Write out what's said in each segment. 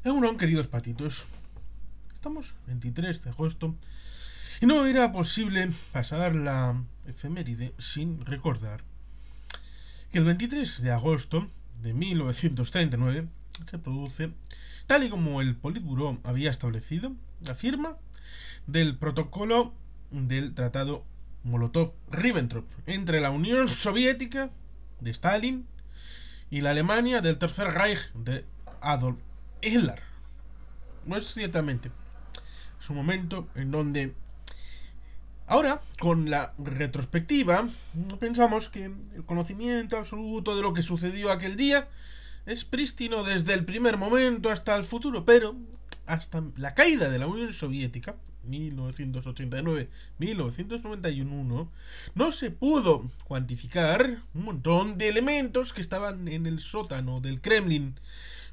Egunon, queridos patitos. Estamos 23 de agosto y no era posible pasar la efeméride sin recordar que el 23 de agosto de 1939 se produce, tal y como el Politburó había establecido, la firma del protocolo del Tratado Molotov-Ribbentrop entre la Unión Soviética de Stalin y la Alemania del Tercer Reich de Adolf Hitler. No es ciertamente. Es un momento en donde ahora, con la retrospectiva, pensamos que el conocimiento absoluto de lo que sucedió aquel día es prístino desde el primer momento hasta el futuro, pero hasta la caída de la Unión Soviética, 1989-1991, no se pudo cuantificar un montón de elementos que estaban en el sótano del Kremlin,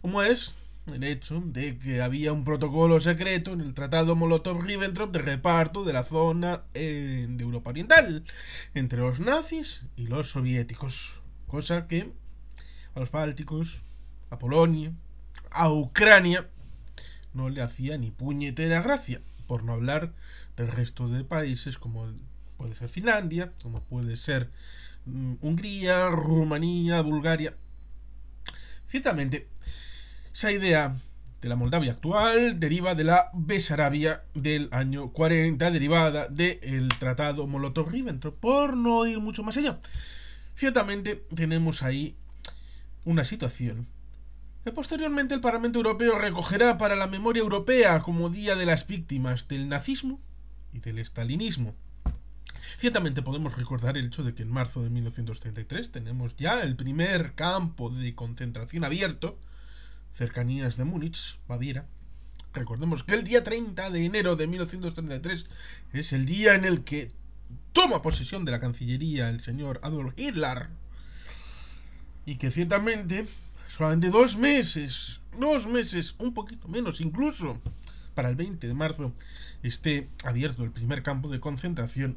como es el hecho de que había un protocolo secreto en el Tratado Molotov-Ribbentrop de reparto de la zona de Europa Oriental entre los nazis y los soviéticos, cosa que a los bálticos, a Polonia, a Ucrania no le hacía ni puñetera gracia, por no hablar del resto de países como puede ser Finlandia, como puede ser Hungría, Rumanía, Bulgaria. Ciertamente, esa idea de la Moldavia actual deriva de la Besarabia del año 40, derivada del Tratado Molotov-Ribbentrop, por no ir mucho más allá. Ciertamente tenemos ahí una situación que posteriormente el Parlamento Europeo recogerá para la memoria europea como Día de las Víctimas del Nazismo y del Stalinismo. Ciertamente podemos recordar el hecho de que en marzo de 1933 tenemos ya el primer campo de concentración abierto, cercanías de Múnich, Baviera. Recordemos que el día 30 de enero de 1933 es el día en el que toma posesión de la Cancillería el señor Adolf Hitler. Y que ciertamente solamente 2 meses, un poquito menos incluso, para el 20 de marzo esté abierto el primer campo de concentración.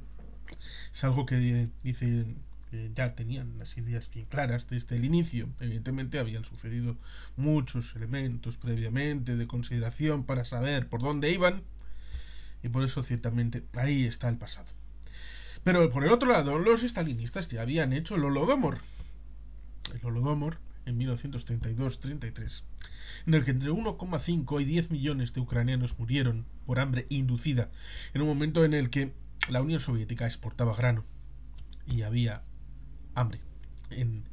Es algo que dicen que ya tenían las ideas bien claras desde el inicio. Evidentemente habían sucedido muchos elementos previamente de consideración para saber por dónde iban, y por eso ciertamente ahí está el pasado. Pero por el otro lado, los estalinistas ya habían hecho el Holodomor. El Holodomor en 1932-33, en el que entre 1,5 y 10 millones de ucranianos murieron por hambre inducida, en un momento en el que la Unión Soviética exportaba grano y había hambre en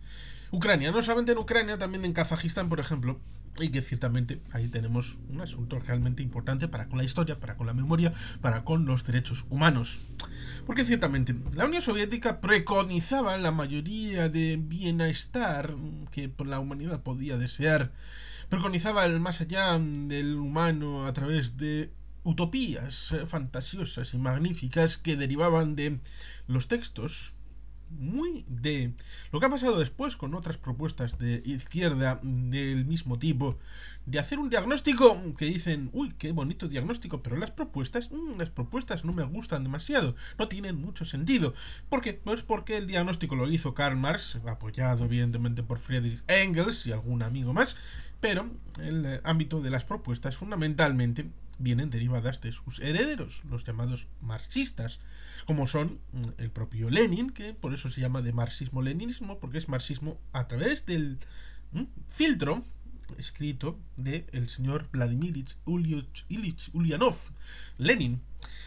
Ucrania, no solamente en Ucrania, también en Kazajistán, por ejemplo, y que ciertamente ahí tenemos un asunto realmente importante para con la historia, para con la memoria, para con los derechos humanos. Porque ciertamente la Unión Soviética preconizaba la mayoría de bienestar que la humanidad podía desear. Preconizaba el más allá del humano a través de utopías fantasiosas y magníficas que derivaban de los textos muy de lo que ha pasado después con otras propuestas de izquierda del mismo tipo, de hacer un diagnóstico que dicen, uy, qué bonito diagnóstico, pero las propuestas no me gustan demasiado, no tienen mucho sentido. ¿Por qué? Pues porque el diagnóstico lo hizo Karl Marx, apoyado evidentemente por Friedrich Engels y algún amigo más, pero el ámbito de las propuestas fundamentalmente vienen derivadas de sus herederos, los llamados marxistas, como son el propio Lenin, que por eso se llama de marxismo-leninismo, porque es marxismo a través del filtro escrito del señor Vladimir Ilich Ulyanov, Lenin,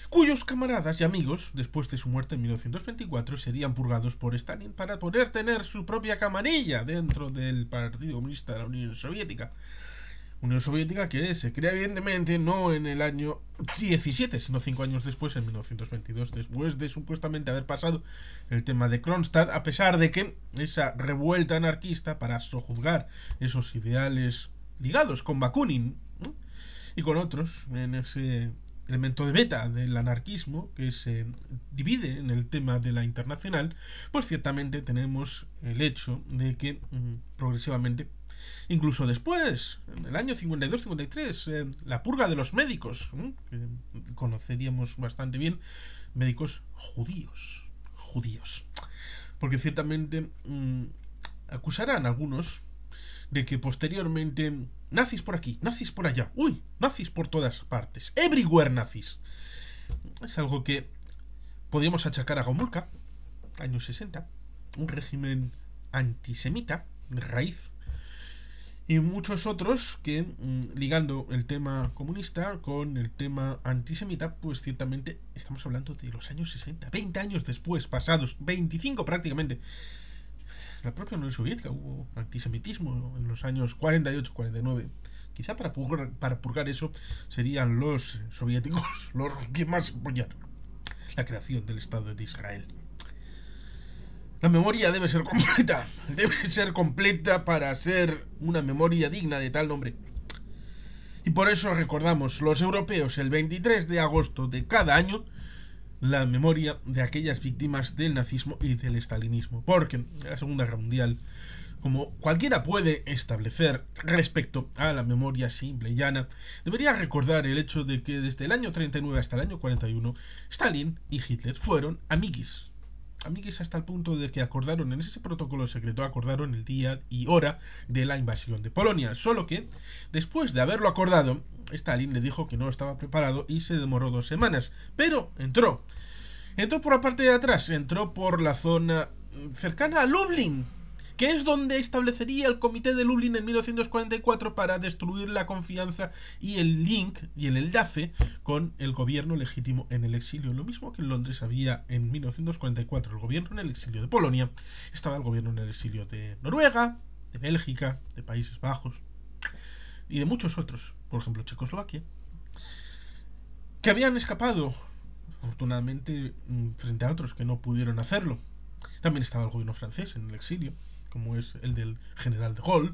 cuyos camaradas y amigos, después de su muerte en 1924, serían purgados por Stalin para poder tener su propia camarilla dentro del Partido Comunista de la Unión Soviética. Unión Soviética que se crea evidentemente no en el año 17, sino 5 años después, en 1922, después de supuestamente haber pasado el tema de Kronstadt, a pesar de que esa revuelta anarquista para sojuzgar esos ideales ligados con Bakunin, ¿no?, y con otros en ese elemento de beta del anarquismo que se divide en el tema de la internacional, pues ciertamente tenemos el hecho de que progresivamente, incluso después, en el año 52-53, la purga de los médicos, que conoceríamos bastante bien, médicos judíos. Porque ciertamente acusarán algunos de que posteriormente nazis por aquí, nazis por allá, uy, nazis por todas partes, everywhere nazis. Es algo que podríamos achacar a Gomulka, años 60, un régimen antisemita de raíz, y muchos otros que, ligando el tema comunista con el tema antisemita, pues ciertamente estamos hablando de los años 60, 20 años después, pasados, 25 prácticamente. En la propia Unión Soviética hubo antisemitismo en los años 48, 49. Quizá para purgar eso serían los soviéticos los que más apoyaron la creación del Estado de Israel. La memoria debe ser completa para ser una memoria digna de tal nombre. Y por eso recordamos los europeos el 23 de agosto de cada año la memoria de aquellas víctimas del nazismo y del estalinismo. Porque en la Segunda Guerra Mundial, como cualquiera puede establecer respecto a la memoria simple y llana, debería recordar el hecho de que desde el año 39 hasta el año 41, Stalin y Hitler fueron amiguis hasta el punto de que acordaron en ese protocolo secreto, acordaron el día y hora de la invasión de Polonia. Solo que, después de haberlo acordado, Stalin le dijo que no estaba preparado y se demoró 2 semanas. Pero entró por la parte de atrás, entró por la zona cercana a Lublin, que es donde establecería el Comité de Lublin en 1944 para destruir la confianza y el link y el enlace con el gobierno legítimo en el exilio. Lo mismo que en Londres había en 1944 el gobierno en el exilio de Polonia, estaba el gobierno en el exilio de Noruega, de Bélgica, de Países Bajos y de muchos otros, por ejemplo Checoslovaquia, que habían escapado, afortunadamente, frente a otros que no pudieron hacerlo. También estaba el gobierno francés en el exilio, como es el del general de Gaulle,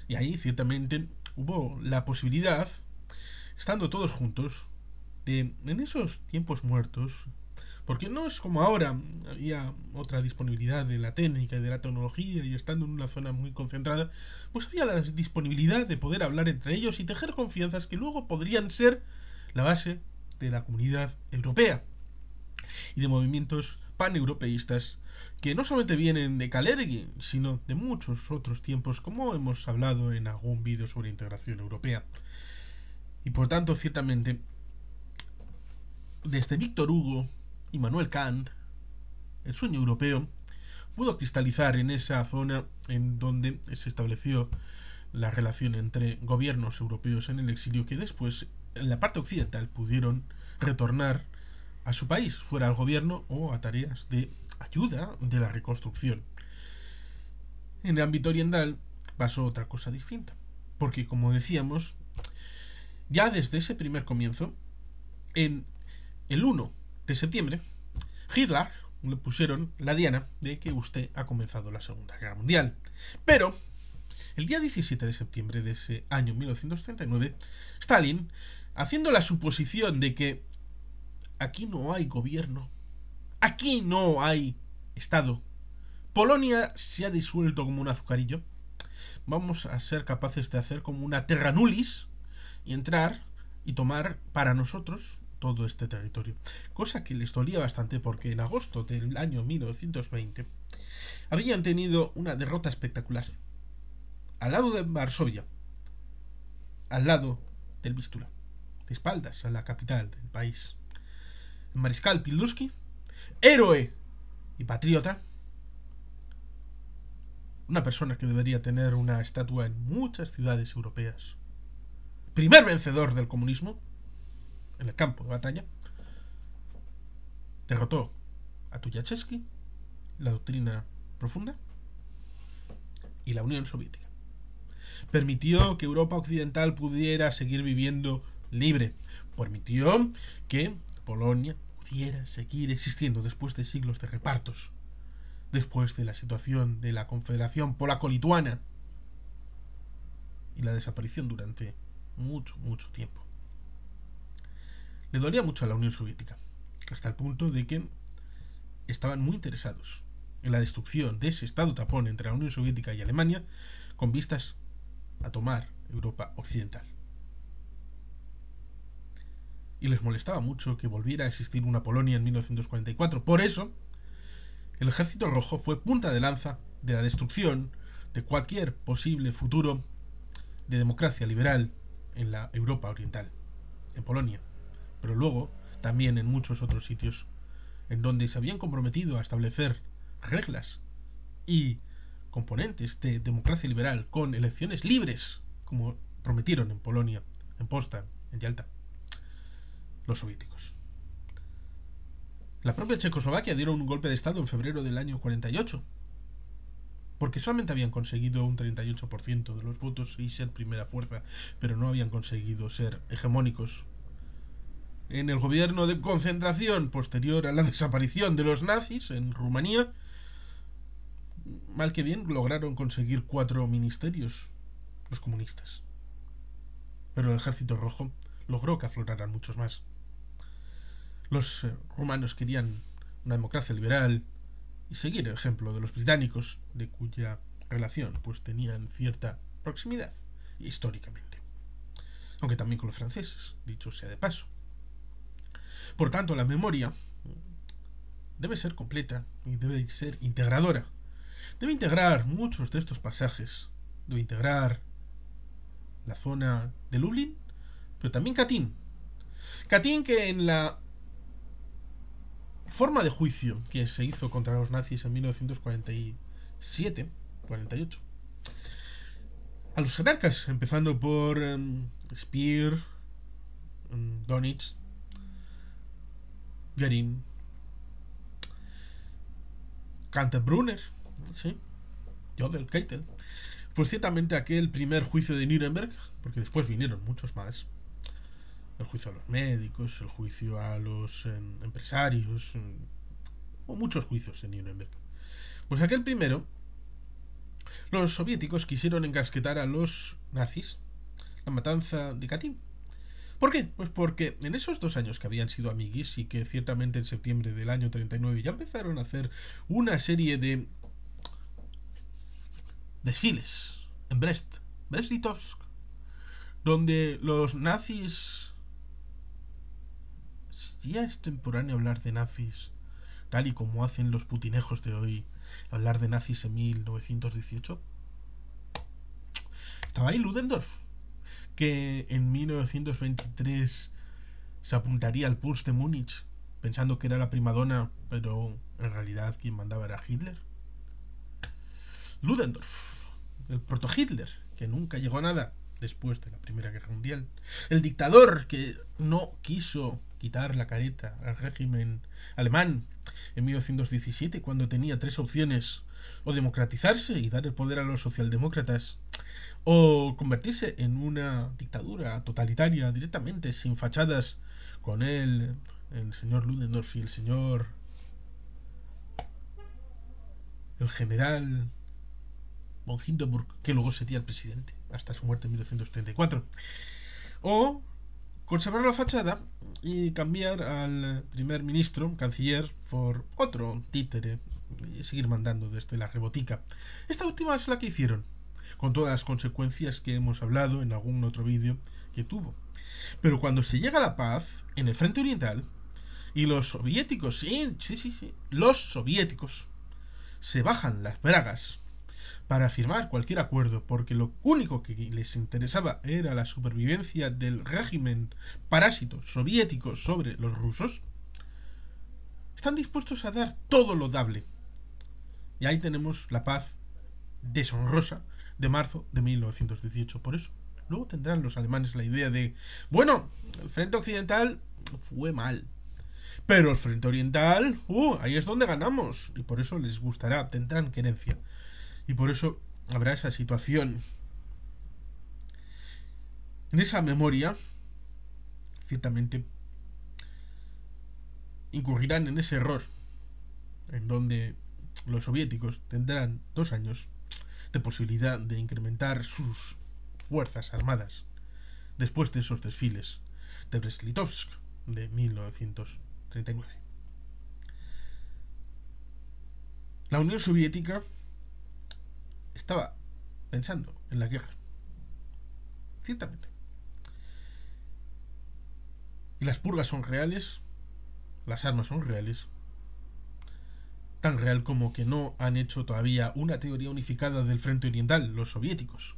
y ahí ciertamente hubo la posibilidad, estando todos juntos, de, en esos tiempos muertos, porque no es como ahora, había otra disponibilidad de la técnica y de la tecnología, y estando en una zona muy concentrada, pues había la disponibilidad de poder hablar entre ellos y tejer confianzas que luego podrían ser la base de la comunidad europea y de movimientos paneuropeístas que no solamente vienen de Kalergi, sino de muchos otros tiempos, como hemos hablado en algún vídeo sobre integración europea. Y por tanto, ciertamente, desde Víctor Hugo y Manuel Kant, el sueño europeo pudo cristalizar en esa zona en donde se estableció la relación entre gobiernos europeos en el exilio, que después, en la parte occidental, pudieron retornar a su país, fuera al gobierno o a tareas de ayuda de la reconstrucción. En el ámbito oriental pasó otra cosa distinta, porque como decíamos, ya desde ese primer comienzo, en el 1 de septiembre, Hitler le pusieron la diana de que usted ha comenzado la Segunda Guerra Mundial. Pero el día 17 de septiembre de ese año 1939, Stalin, haciendo la suposición de que aquí no hay gobierno, aquí no hay Estado, Polonia se ha disuelto como un azucarillo, vamos a ser capaces de hacer como una terra nullius y entrar y tomar para nosotros todo este territorio. Cosa que les dolía bastante porque en agosto del año 1920 habían tenido una derrota espectacular. Al lado de Varsovia, al lado del Vístula, de espaldas a la capital del país. El mariscal Pilsudski, héroe y patriota, una persona que debería tener una estatua en muchas ciudades europeas, primer vencedor del comunismo en el campo de batalla, derrotó a Tukhachevsky, la doctrina profunda y la Unión Soviética. Permitió que Europa occidental pudiera seguir viviendo libre. Permitió que Polonia pudiera seguir existiendo después de siglos de repartos, después de la situación de la Confederación Polaco-Lituana y la desaparición durante mucho tiempo. Le dolía mucho a la Unión Soviética, hasta el punto de que estaban muy interesados en la destrucción de ese estado tapón entre la Unión Soviética y Alemania, con vistas a tomar Europa occidental. Y les molestaba mucho que volviera a existir una Polonia en 1944. Por eso, el Ejército Rojo fue punta de lanza de la destrucción de cualquier posible futuro de democracia liberal en la Europa oriental, en Polonia, pero luego también en muchos otros sitios en donde se habían comprometido a establecer reglas y componentes de democracia liberal con elecciones libres, como prometieron en Polonia, en Potsdam, en Yalta, los soviéticos. La propia Checoslovaquia dieron un golpe de estado en febrero del año 48, porque solamente habían conseguido un 38% de los votos y ser primera fuerza, pero no habían conseguido ser hegemónicos. En el gobierno de concentración posterior a la desaparición de los nazis en Rumanía, mal que bien lograron conseguir 4 ministerios los comunistas, pero el Ejército Rojo logró que afloraran muchos más. Los rumanos querían una democracia liberal y seguir el ejemplo de los británicos, de cuya relación pues tenían cierta proximidad históricamente, aunque también con los franceses, dicho sea de paso. Por tanto, la memoria debe ser completa y debe ser integradora. Debe integrar muchos de estos pasajes, debe integrar la zona de Lublin, pero también Katyn. Katyn, que en la forma de juicio que se hizo contra los nazis en 1947-48, a los jerarcas, empezando por Speer, Donitz, Göring, Kaltenbrunner, ¿sí? Jodl, Keitel, pues ciertamente aquel primer juicio de Nuremberg, porque después vinieron muchos más, el juicio a los médicos, el juicio a los empresarios, o muchos juicios en Nuremberg. Pues aquel primero, los soviéticos quisieron encasquetar a los nazis la matanza de Katyn. ¿Por qué? Pues porque en esos 2 años que habían sido amiguis y que ciertamente en septiembre del año 39 ya empezaron a hacer una serie de desfiles en Brest-Litovsk, donde los nazis, si ya es temporáneo hablar de nazis, tal y como hacen los putinejos de hoy, hablar de nazis en 1918, estaba ahí Ludendorff, que en 1923 se apuntaría al Puls de Múnich pensando que era la primadona, pero en realidad quien mandaba era Hitler. Ludendorff, el proto-Hitler, que nunca llegó a nada después de la Primera Guerra Mundial. El dictador que no quiso quitar la careta al régimen alemán en 1917, cuando tenía 3 opciones: o democratizarse y dar el poder a los socialdemócratas, o convertirse en una dictadura totalitaria directamente, sin fachadas, con el señor Ludendorff y el general von Hindenburg, que luego sería el presidente hasta su muerte en 1934. O conservar la fachada y cambiar al primer ministro, canciller, por otro títere y seguir mandando desde la rebotica. Esta última es la que hicieron, con todas las consecuencias que hemos hablado en algún otro vídeo que tuvo. Pero cuando se llega a la paz en el frente oriental y los soviéticos, sí, los soviéticos se bajan las bragas para firmar cualquier acuerdo, porque lo único que les interesaba era la supervivencia del régimen parásito soviético sobre los rusos, están dispuestos a dar todo lo dable. Y ahí tenemos la paz deshonrosa de marzo de 1918. Por eso luego tendrán los alemanes la idea de, bueno, el frente occidental fue mal, pero el frente oriental, ahí es donde ganamos. Y por eso les gustará, tendrán querencia. Y por eso habrá esa situación. En esa memoria, ciertamente, incurrirán en ese error, en donde los soviéticos tendrán 2 años de posibilidad de incrementar sus fuerzas armadas después de esos desfiles de Brest-Litovsk de 1939. La Unión Soviética estaba pensando en la guerra, ciertamente. Y las purgas son reales, las armas son reales, Tan real como que no han hecho todavía una teoría unificada del frente oriental, los soviéticos.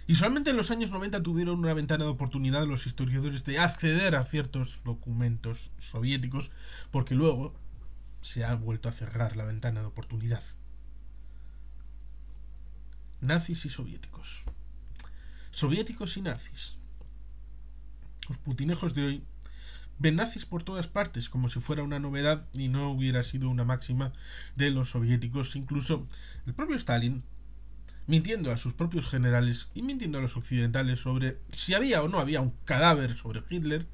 Y solamente en los años 90 tuvieron una ventana de oportunidad los historiadores de acceder a ciertos documentos soviéticos, porque luego se ha vuelto a cerrar la ventana de oportunidad. Nazis y soviéticos. Soviéticos y nazis. Los putinejos de hoy ven nazis por todas partes, como si fuera una novedad y no hubiera sido una máxima de los soviéticos. Incluso el propio Stalin, mintiendo a sus propios generales y mintiendo a los occidentales sobre si había o no había un cadáver sobre Hitler,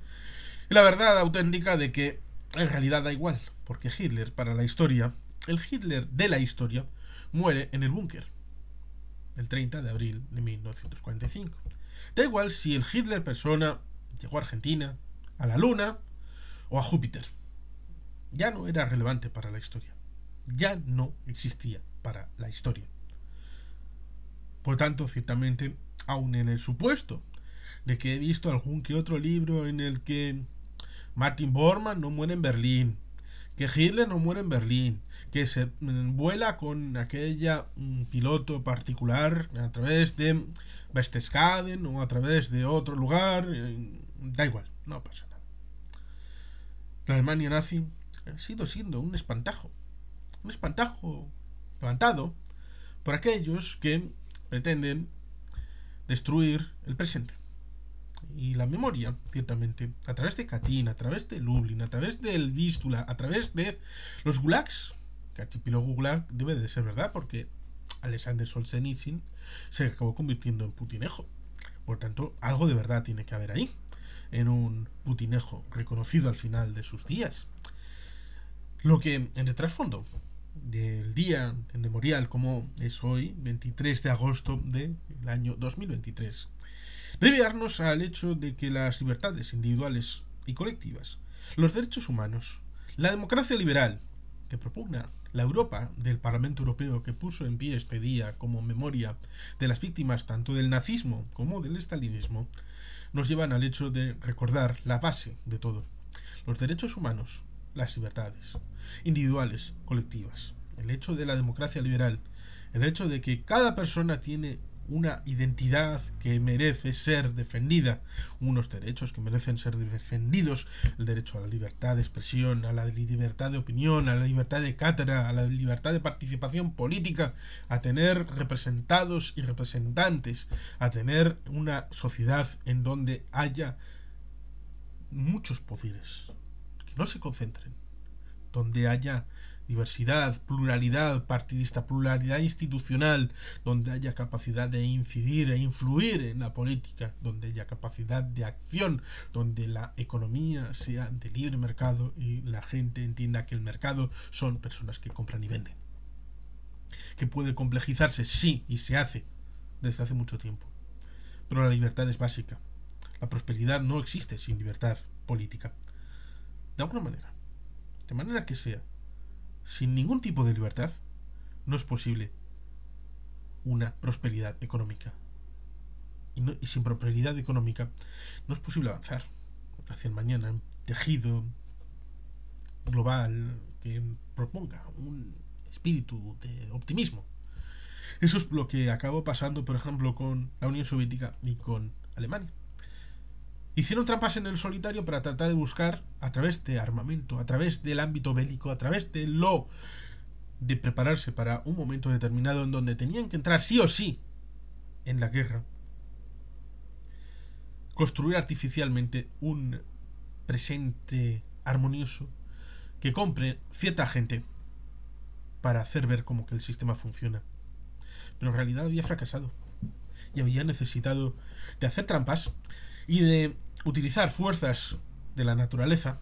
y la verdad auténtica de que en realidad da igual, porque Hitler, para la historia, el Hitler de la historia, muere en el búnker el 30 de abril de 1945. Da igual si el Hitler persona llegó a Argentina, a la Luna o a Júpiter. Ya no era relevante para la historia. Ya no existía para la historia. Por tanto, ciertamente, aun en el supuesto de que he visto algún que otro libro en el que Martin Bormann no muere en Berlín, que Hitler no muere en Berlín, que se vuela con aquella piloto particular a través de Berchtesgaden o a través de otro lugar, da igual, no pasa nada. La Alemania nazi ha sido siendo un espantajo levantado por aquellos que pretenden destruir el presente y la memoria, ciertamente, a través de Katyn, a través de Lublin, a través del Vístula, a través de los gulags, que archipiélago gulag debe de ser verdad, porque Alexander Solzhenitsyn se acabó convirtiendo en putinejo. Por tanto, algo de verdad tiene que haber ahí, en un putinejo reconocido al final de sus días. Lo que en el trasfondo del día en memorial, como es hoy, 23 de agosto del año 2023, debe darnos al hecho de que las libertades individuales y colectivas, los derechos humanos, la democracia liberal que propugna la Europa del Parlamento Europeo, que puso en pie este día como memoria de las víctimas tanto del nazismo como del estalinismo, nos llevan al hecho de recordar la base de todo: los derechos humanos, las libertades individuales, colectivas, el hecho de la democracia liberal, el hecho de que cada persona tiene una identidad que merece ser defendida, unos derechos que merecen ser defendidos, el derecho a la libertad de expresión, a la libertad de opinión, a la libertad de cátedra, a la libertad de participación política, a tener representados y representantes, a tener una sociedad en donde haya muchos poderes que no se concentren, donde haya diversidad, pluralidad partidista, pluralidad institucional, donde haya capacidad de incidir e influir en la política, donde haya capacidad de acción, donde la economía sea de libre mercado y la gente entienda que el mercado son personas que compran y venden. Que puede complejizarse, sí, y se hace desde hace mucho tiempo, pero la libertad es básica. La prosperidad no existe sin libertad política, de alguna manera, de manera que sea. Sin ningún tipo de libertad no es posible una prosperidad económica. Y sin prosperidad económica no es posible avanzar hacia el mañana, un tejido global que proponga un espíritu de optimismo. Eso es lo que acabó pasando, por ejemplo, con la Unión Soviética y con Alemania. Hicieron trampas en el solitario para tratar de buscar, a través de armamento, a través del ámbito bélico, a través de prepararse para un momento determinado en donde tenían que entrar sí o sí en la guerra, construir artificialmente un presente armonioso que compre cierta gente para hacer ver como que el sistema funciona. Pero en realidad había fracasado y había necesitado de hacer trampas y de utilizar fuerzas de la naturaleza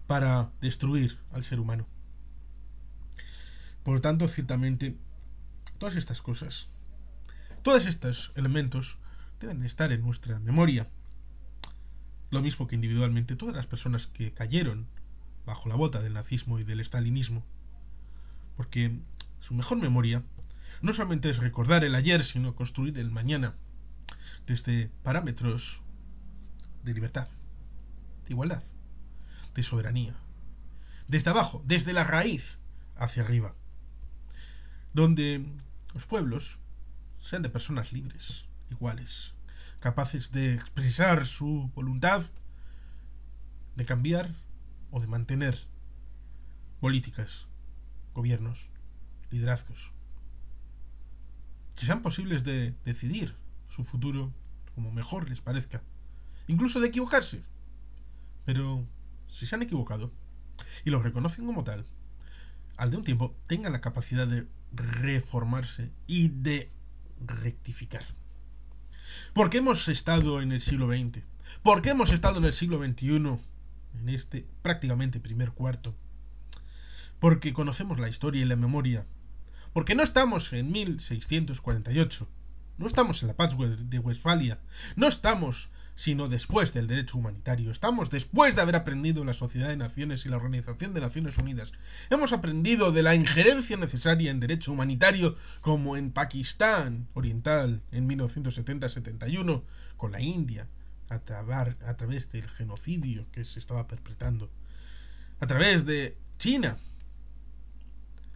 para destruir al ser humano. Por lo tanto, ciertamente, todas estas cosas, todos estos elementos deben estar en nuestra memoria. Lo mismo que individualmente todas las personas que cayeron bajo la bota del nazismo y del estalinismo. Porque su mejor memoria no solamente es recordar el ayer, sino construir el mañana desde parámetros de libertad, de igualdad, de soberanía, desde abajo, desde la raíz hacia arriba, donde los pueblos sean de personas libres, iguales, capaces de expresar su voluntad, de cambiar o de mantener políticas, gobiernos, liderazgos, que sean posibles de decidir su futuro como mejor les parezca, incluso de equivocarse, pero si se han equivocado y lo reconocen como tal, al de un tiempo tengan la capacidad de reformarse y de rectificar. ¿Por qué hemos estado en el siglo XX? ¿Por qué hemos estado en el siglo XXI? En este prácticamente primer cuarto. Porque conocemos la historia y la memoria. Porque no estamos en 1648. No estamos en la Paz de Westfalia. No estamos sino después del derecho humanitario. Estamos después de haber aprendido la Sociedad de Naciones y la Organización de Naciones Unidas. Hemos aprendido de la injerencia necesaria en derecho humanitario, como en Pakistán Oriental en 1970-71, con la India, a través del genocidio que se estaba perpetrando, a través de China,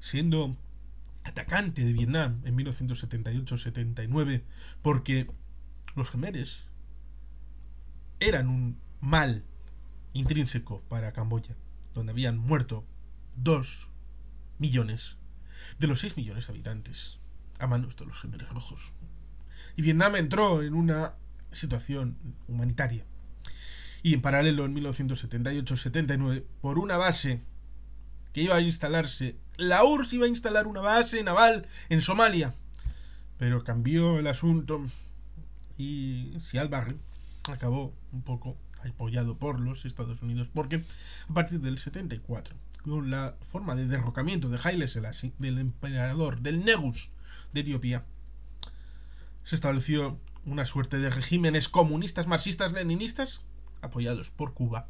siendo atacante de Vietnam en 1978-79, porque los Khmeres eran un mal intrínseco para Camboya, donde habían muerto 2 millones de los 6 millones de habitantes a manos de los Khmeres rojos. Y Vietnam entró en una situación humanitaria. Y en paralelo, en 1978-79, por una base que iba a instalarse, la URSS iba a instalar una base naval en Somalia, pero cambió el asunto y Siad Barre acabó un poco apoyado por los Estados Unidos, porque a partir del 74, con la forma de derrocamiento de Haile Selassie, del emperador del Negus de Etiopía, se estableció una suerte de regímenes comunistas, marxistas, leninistas, apoyados por Cuba,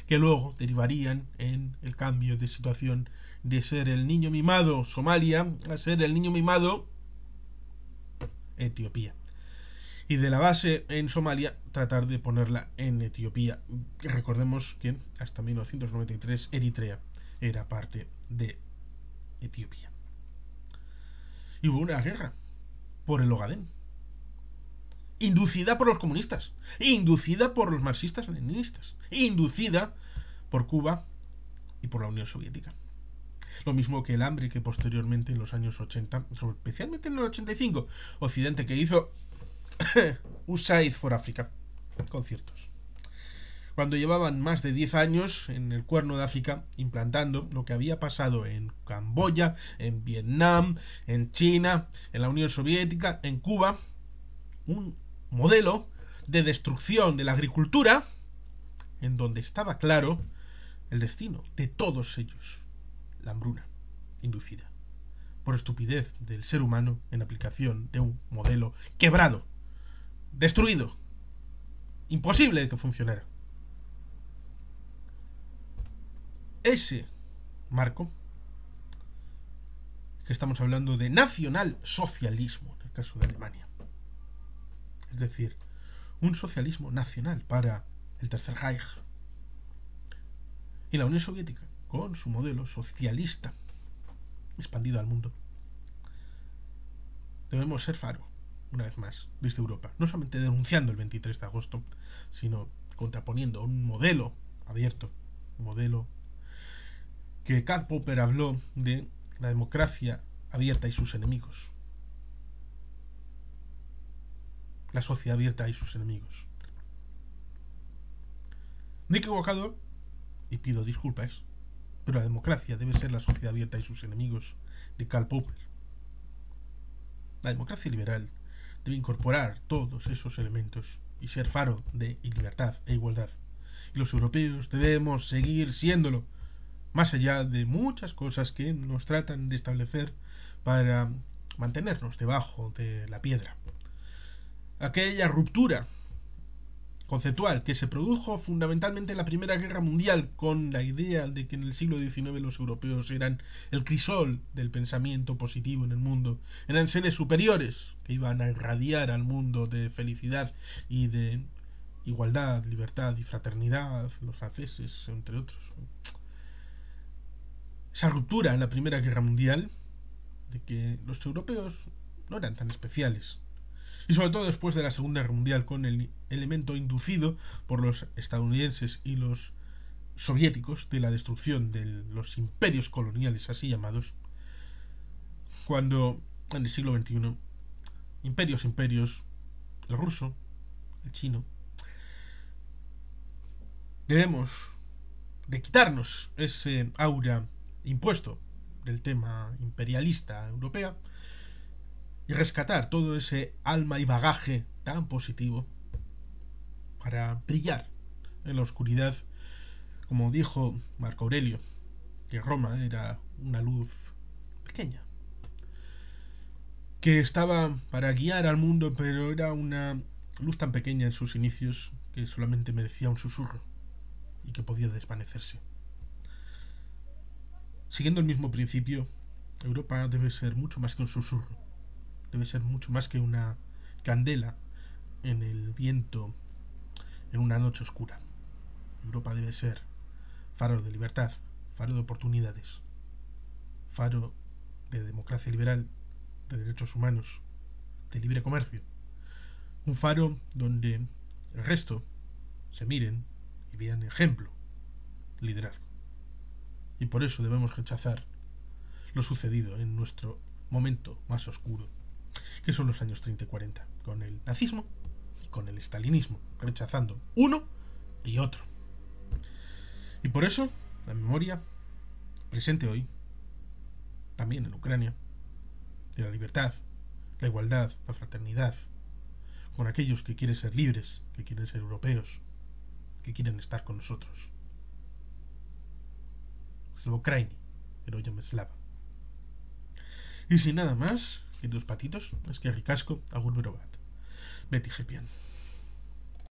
que luego derivarían en el cambio de situación de ser el niño mimado Somalia a ser el niño mimado Etiopía. Y de la base en Somalia tratar de ponerla en Etiopía. Recordemos que hasta 1993 Eritrea era parte de Etiopía. Y hubo una guerra por el Ogadén, inducida por los comunistas, inducida por los marxistas leninistas, inducida por Cuba y por la Unión Soviética. Lo mismo que el hambre que posteriormente en los años 80, especialmente en el 85, Occidente que hizo USAID for Africa, conciertos. Cuando llevaban más de 10 años en el Cuerno de África implantando lo que había pasado en Camboya, en Vietnam, en China, en la Unión Soviética, en Cuba, un modelo de destrucción de la agricultura en donde estaba claro el destino de todos ellos, la hambruna inducida por estupidez del ser humano en aplicación de un modelo quebrado, destruido, imposible de que funcionara. Ese marco, que estamos hablando de nacionalsocialismo en el caso de Alemania, es decir, un socialismo nacional para el Tercer Reich, y la Unión Soviética con su modelo socialista expandido al mundo. Debemos ser faro, una vez más, desde Europa, no solamente denunciando el 23 de agosto, sino contraponiendo un modelo abierto, un modelo que Karl Popper habló de la democracia abierta y sus enemigos, la sociedad abierta y sus enemigos. Me he equivocado y pido disculpas, pero la democracia debe ser la sociedad abierta y sus enemigos de Karl Popper. La democracia liberal debe incorporar todos esos elementos y ser faro de libertad e igualdad. Y los europeos debemos seguir siéndolo, más allá de muchas cosas que nos tratan de establecer para mantenernos debajo de la piedra. Aquella ruptura conceptual que se produjo fundamentalmente en la Primera Guerra Mundial, con la idea de que en el siglo XIX los europeos eran el crisol del pensamiento positivo en el mundo, eran seres superiores que iban a irradiar al mundo de felicidad y de igualdad, libertad y fraternidad, los franceses, entre otros. esa ruptura en la Primera Guerra Mundial, de que los europeos no eran tan especiales. Y sobre todo después de la Segunda Guerra Mundial, con el elemento inducido por los estadounidenses y los soviéticos de la destrucción de los imperios coloniales así llamados, cuando en el siglo XXI imperios, el ruso, el chino, debemos de quitarnos ese aura impuesto del tema imperialista europea y rescatar todo ese alma y bagaje tan positivo para brillar en la oscuridad, como dijo Marco Aurelio, que Roma era una luz pequeña, que estaba para guiar al mundo, pero era una luz tan pequeña en sus inicios que solamente merecía un susurro y que podía desvanecerse. Siguiendo el mismo principio, Europa debe ser mucho más que un susurro, debe ser mucho más que una candela en el viento en una noche oscura. Europa debe ser faro de libertad, faro de oportunidades, faro de democracia liberal, de derechos humanos, de libre comercio. Un faro donde el resto se miren y vean ejemplo, liderazgo. Y por eso debemos rechazar lo sucedido en nuestro momento más oscuro, que son los años 30 y 40, con el nazismo y con el stalinismo, rechazando uno y otro. Y por eso la memoria presente hoy, también en Ucrania, de la libertad, la igualdad, la fraternidad, con aquellos que quieren ser libres, que quieren ser europeos, que quieren estar con nosotros. Slava Ukraini, Heroyam Slava. Y sin nada más, queridos patitos, es que ricasco, agur berobat. Beti Gepian.